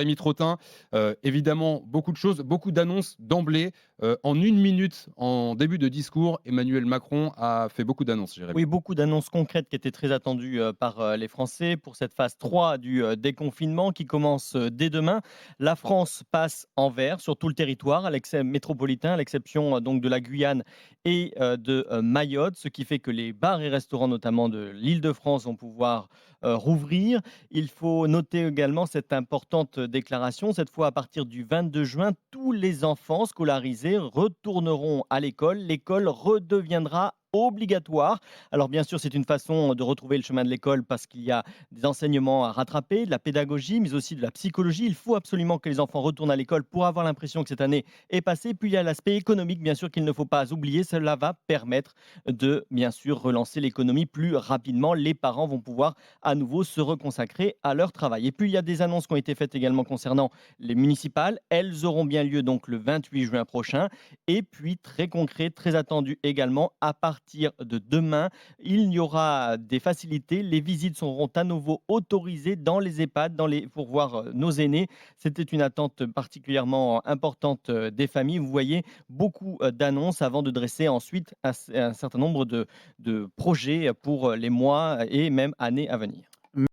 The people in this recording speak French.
Rémi Trottin, évidemment, beaucoup de choses, beaucoup d'annonces d'emblée. En 1 minute, en début de discours, Emmanuel Macron a fait beaucoup d'annonces, Jérémy. Oui, beaucoup d'annonces concrètes qui étaient très attendues par les Français pour cette phase 3 du déconfinement qui commence dès demain. La France passe en vert sur tout le territoire métropolitain, à l'exception donc de la Guyane et de Mayotte, ce qui fait que les bars et restaurants, notamment de l'Île-de-France, vont pouvoir rouvrir. Il faut noter également cette importante déclaration. Cette fois, à partir du 22 juin, tous les enfants scolarisés retourneront à l'école. L'école redeviendra obligatoire. Alors bien sûr, c'est une façon de retrouver le chemin de l'école parce qu'il y a des enseignements à rattraper, de la pédagogie, mais aussi de la psychologie. Il faut absolument que les enfants retournent à l'école pour avoir l'impression que cette année est passée. Puis il y a l'aspect économique, bien sûr, qu'il ne faut pas oublier. Cela va permettre de, bien sûr, relancer l'économie plus rapidement. Les parents vont pouvoir à nouveau se reconsacrer à leur travail. Et puis il y a des annonces qui ont été faites également concernant les municipales. Elles auront bien lieu donc le 28 juin prochain. Et puis très concret, très attendu également, à partir de demain, il y aura des facilités. Les visites seront à nouveau autorisées dans les EHPAD pour voir nos aînés. C'était une attente particulièrement importante des familles. Vous voyez, beaucoup d'annonces avant de dresser ensuite un certain nombre de projets pour les mois et même années à venir.